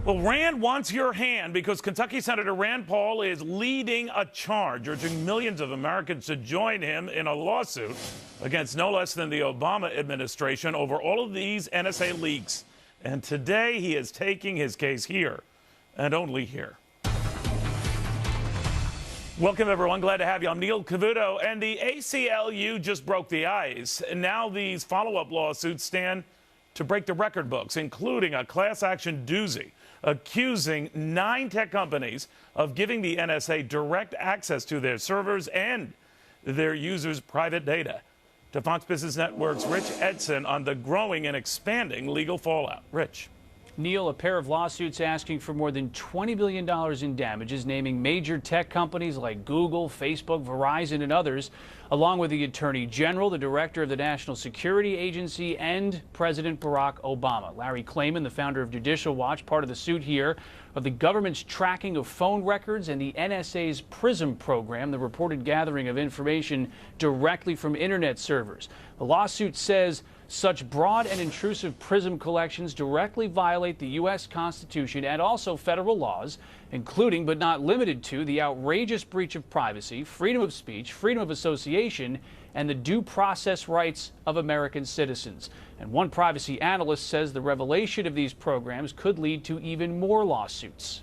Well, Rand wants your hand because Kentucky Senator Rand Paul is leading a charge, urging millions of Americans to join him in a lawsuit against no less than the Obama administration over all of these NSA leaks. And today he is taking his case here, and only here. Welcome, everyone. Glad to have you. I'm Neil Cavuto, and the ACLU just broke the ice. And now these follow-up lawsuits stand to break the record books, including a class action doozy accusing 9 tech companies of giving the NSA direct access to their servers and their users' private data. To Fox Business Network's Rich Edson on the growing and expanding legal fallout. Rich. Neil, a pair of lawsuits asking for more than $20 billion in damages, naming major tech companies like Google, Facebook, Verizon, and others, along with the Attorney General, the Director of the National Security Agency, and President Barack Obama. Larry Klayman, the founder of Judicial Watch, part of the suit here of the government's tracking of phone records and the NSA's PRISM program, the reported gathering of information directly from Internet servers. The lawsuit says such broad and intrusive PRISM collections directly violate the U.S. Constitution and also federal laws, including but not limited to the outrageous breach of privacy, freedom of speech, freedom of association, and the due process rights of American citizens. And one privacy analyst says the revelation of these programs could lead to even more lawsuits.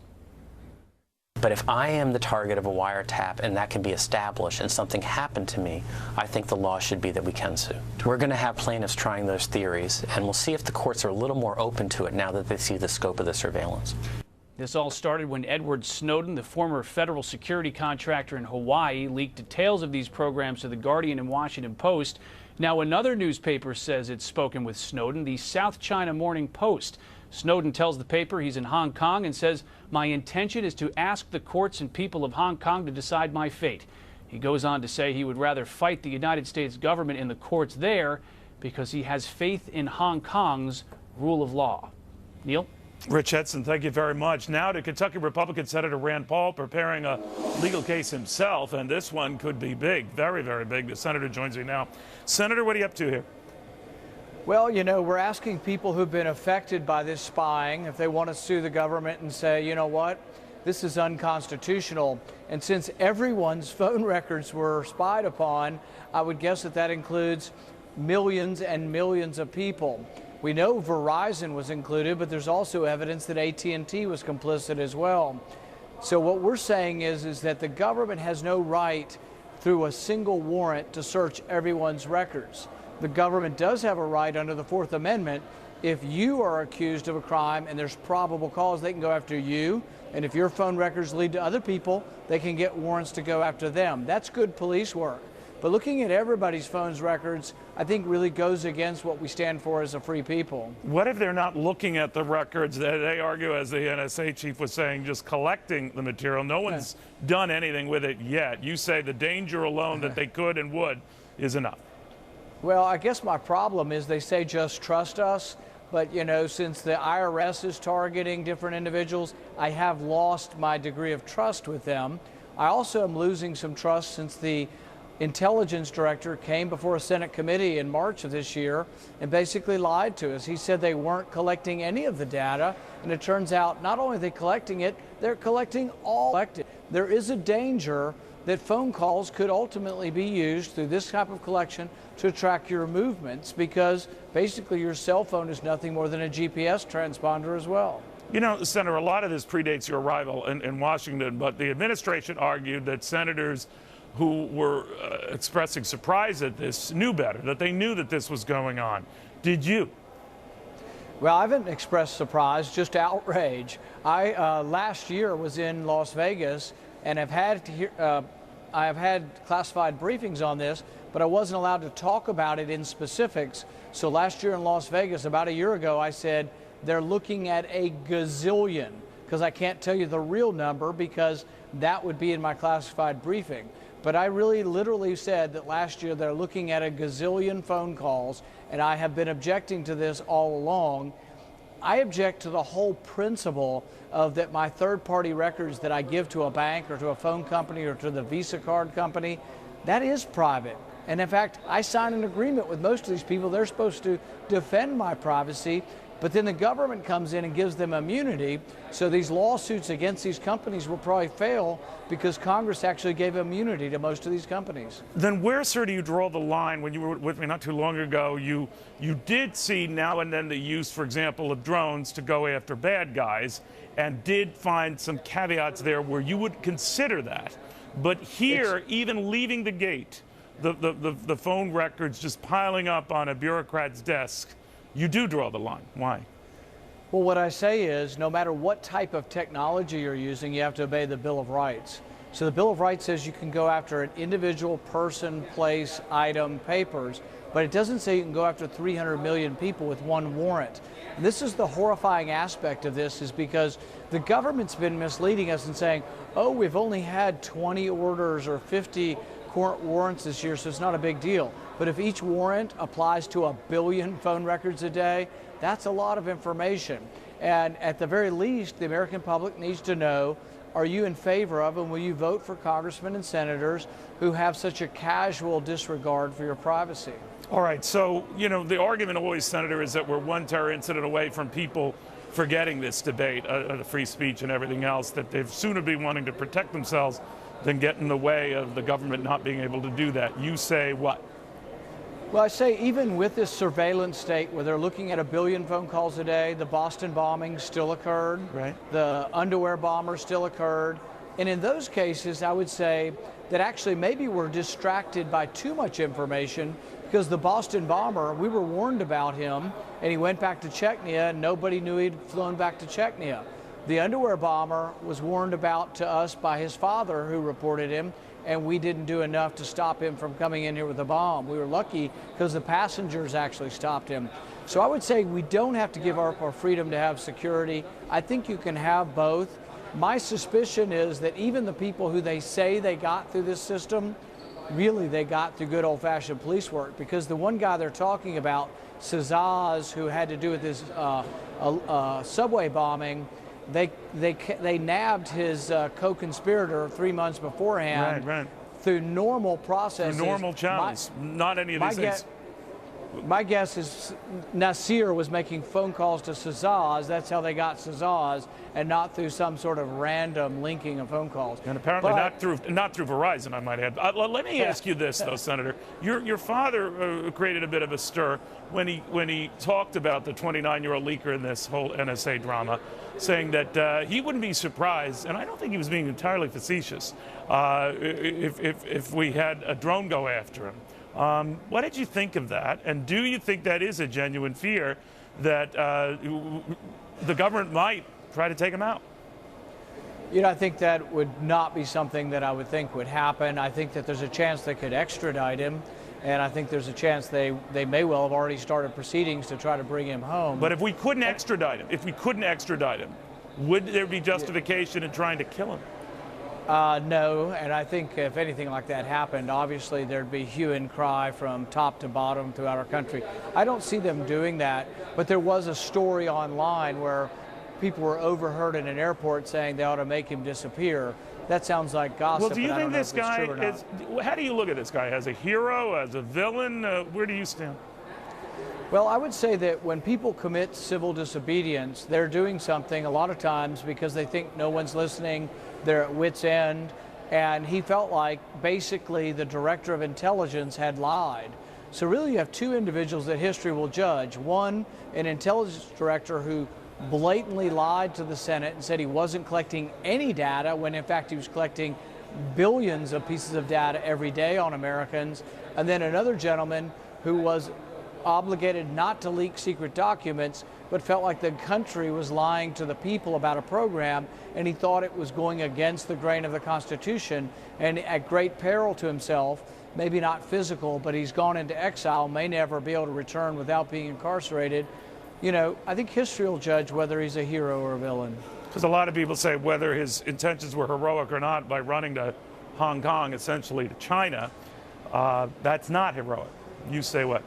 But if I am the target of a wiretap and that can be established and something happened to me, I think the law should be that we can sue. We're going to have plaintiffs trying those theories, and we'll see if the courts are a little more open to it now that they see the scope of the surveillance. This all started when Edward Snowden, the former federal security contractor in Hawaii, leaked details of these programs to The Guardian and Washington Post. Now another newspaper says it's spoken with Snowden, the South China Morning Post. Snowden tells the paper he's in Hong Kong and says, "My intention is to ask the courts and people of Hong Kong to decide my fate." He goes on to say he would rather fight the United States government in the courts there because he has faith in Hong Kong's rule of law. Neil? Rich Edson, thank you very much. Now to Kentucky Republican Senator Rand Paul preparing a legal case himself, and this one could be big, very, very big. The senator joins me now. Senator, what are you up to here? Well, you know, we're asking people who've been affected by this spying if they want to sue the government and say, you know what, this is unconstitutional. And since everyone's phone records were spied upon, I would guess that that includes millions and millions of people. We know Verizon was included, but there's also evidence that AT&T was complicit as well. So what we're saying is that the government has no right through a single warrant to search everyone's records. The government does have a right under the Fourth Amendment. If you are accused of a crime and there's probable cause, they can go after you. And if your phone records lead to other people, they can get warrants to go after them. That's good police work. But looking at everybody's phone's records, I think really goes against what we stand for as a free people. What if they're not looking at the records? They argue, as the NSA chief was saying, just collecting the material. No one's done anything with it yet. You say the danger alone that they could and would is enough. Well, I guess my problem is they say just trust us, but you know, since the IRS is targeting different individuals, I have lost my degree of trust with them. I also am losing some trust since the intelligence director came before a Senate committee in March of this year and basically lied to us. He said they weren't collecting any of the data, and it turns out not only are they collecting it, they're collecting all of it. There is a danger that phone calls could ultimately be used through this type of collection to track your movements, because basically your cell phone is nothing more than a GPS transponder as well. You know, Senator, a lot of this predates your arrival in Washington, but the administration argued that senators who were expressing surprise at this knew better, that they knew that this was going on. Did you? Well, I haven't expressed surprise, just outrage. I last year was in Las Vegas and have had to hear, I have had classified briefings on this, but I wasn't allowed to talk about it in specifics. So last year in Las Vegas, about a year ago, I said they're looking at a gazillion, because I can't tell you the real number because that would be in my classified briefing. But I really literally said that last year they're looking at a gazillion phone calls, and I have been objecting to this all along. I object to the whole principle of that my third-party records that I give to a bank or to a phone company or to the Visa card company, that is private. And in fact, I signed an agreement with most of these people. They're supposed to defend my privacy, but then the government comes in and gives them immunity. So these lawsuits against these companies will probably fail because Congress actually gave immunity to most of these companies. Then where, sir, do you draw the line? When you were with me not too long ago, you did see now and then the use, for example, of drones to go after bad guys, and did find some caveats there where you would consider that. But here, even leaving the gate, the phone records just piling up on a bureaucrat's desk, you do draw the line. Why? Well, what I say is no matter what type of technology you're using, you have to obey the Bill of Rights. So the Bill of Rights says you can go after an individual person, place, item, papers, but it doesn't say you can go after 300 million people with one warrant. And this is the horrifying aspect of this, is because the government's been misleading us and saying, oh, we've only had 20 orders or 50 court warrants this year, so it's not a big deal. But if each warrant applies to 1 billion phone records a day, that's a lot of information. And at the very least, the American public needs to know, are you in favor of and will you vote for congressmen and senators who have such a casual disregard for your privacy? All right, so, you know, the argument always, Senator, is that we're one terror incident away from people forgetting this debate, free speech and everything else, that they'd sooner be wanting to protect themselves than get in the way of the government not being able to do that. You say what? Well, I say even with this surveillance state where they're looking at 1 billion phone calls a day, the Boston bombing still occurred. Right. The underwear bomber still occurred. And in those cases, I would say that actually maybe we're distracted by too much information, because the Boston bomber, we were warned about him, and he went back to Chechnya, and nobody knew he'd flown back to Chechnya. The underwear bomber was warned about to us by his father, who reported him, and we didn't do enough to stop him from coming in here with a bomb. We were lucky because the passengers actually stopped him. So I would say we don't have to give up our freedom to have security. I think you can have both. My suspicion is that even the people who they say they got through this system, really they got through good old-fashioned police work, because the one guy they're talking about, Cazaz, who had to do with this subway bombing, they nabbed his co-conspirator 3 months beforehand. Right. Through normal processes. Through normal channels, not any of these things. My guess is Nasir was making phone calls to Cazaz. That's how they got Cazaz, and not through some sort of random linking of phone calls. And apparently not through Verizon, I might add. Let me ask you this, though, Senator. Your father created a bit of a stir when he talked about the 29-year-old leaker in this whole NSA drama, saying that he wouldn't be surprised, and I don't think he was being entirely facetious, if we had a drone go after him. What did you think of that? And do you think that is a genuine fear that the government might try to take him out? You know, I think that would not be something that I would think would happen. I think that there's a chance they could extradite him, and I think there's a chance they may well have already started proceedings to try to bring him home. But if we couldn't extradite him, would there be justification in trying to kill him? No, and I think if anything like that happened, obviously there'd be hue and cry from top to bottom throughout our country. I don't see them doing that, but there was a story online where people were overheard in an airport saying they ought to make him disappear. That sounds like gossip. Well, do you think this guy is, how do you look at this guy? As a hero, as a villain? Where do you stand? Well, I would say that when people commit civil disobedience, they're doing something a lot of times because they think no one's listening, they're at wit's end, and he felt like basically the director of intelligence had lied. So really you have two individuals that history will judge. One, an intelligence director who blatantly lied to the Senate and said he wasn't collecting any data when in fact he was collecting billions of pieces of data every day on Americans. And then another gentleman who was obligated not to leak secret documents, but felt like the country was lying to the people about a program, and he thought it was going against the grain of the Constitution, and at great peril to himself, maybe not physical, but he's gone into exile, may never be able to return without being incarcerated. You know, I think history will judge whether he's a hero or a villain. Because a lot of people say whether his intentions were heroic or not by running to Hong Kong, essentially to China, that's not heroic. You say what?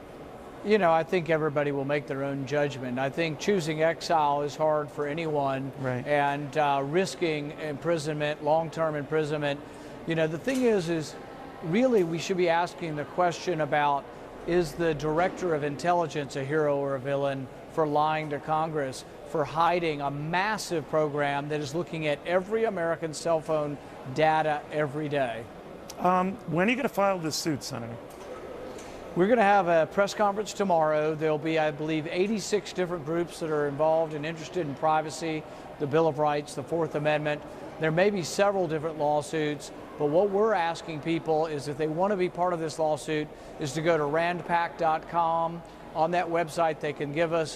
You know, I think everybody will make their own judgment. I think choosing exile is hard for anyone, right. And risking imprisonment, long-term imprisonment. You know, the thing is really we should be asking the question about, is the director of intelligence a hero or a villain for lying to Congress, for hiding a massive program that is looking at every American cell phone data every day? When are you going to file this suit, Senator? We're going to have a press conference tomorrow. There'll be, I believe, 86 different groups that are involved and interested in privacy, the Bill of Rights, the Fourth Amendment. There may be several different lawsuits, but what we're asking people is, if they want to be part of this lawsuit, is to go to randpac.com. On that website, they can give us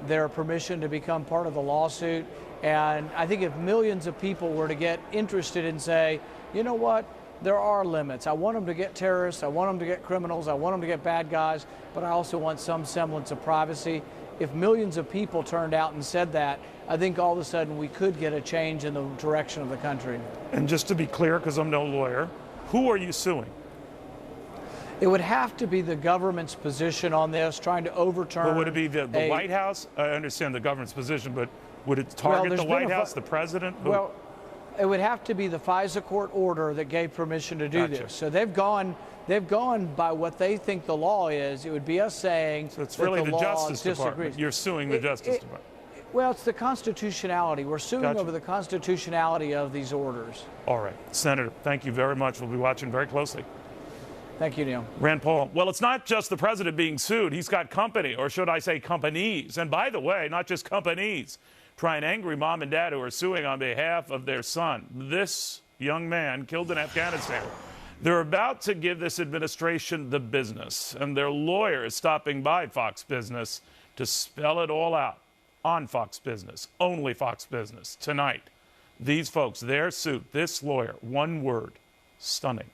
their permission to become part of the lawsuit. And I think if millions of people were to get interested and say, you know what, there are limits. I want them to get terrorists, I want them to get criminals, I want them to get bad guys, but I also want some semblance of privacy. If millions of people turned out and said that, I think all of a sudden we could get a change in the direction of the country. And just to be clear, because I'm no lawyer, who are you suing? It would have to be the government's position on this, trying to overturn. But would it be the White House? I understand the government's position, but would it target the White House, the president? Who? Well, it would have to be the FISA court order that gave permission to do this. So they've gone by what they think the law is. It would be us saying so it's really the Justice Department. You're suing the Justice Department. Well, it's the constitutionality. We're suing over the constitutionality of these orders. All right. Senator, thank you very much. We'll be watching very closely. Thank you, Neil. Rand Paul. Well, it's not just the president being sued. He's got company, or should I say companies. And by the way, not just companies. Try an angry mom and dad who are suing on behalf of their son. This young man killed in Afghanistan. They're about to give this administration the business, and their lawyer is stopping by Fox Business to spell it all out on Fox Business, only Fox Business, tonight. These folks, their suit, this lawyer, one word, stunning.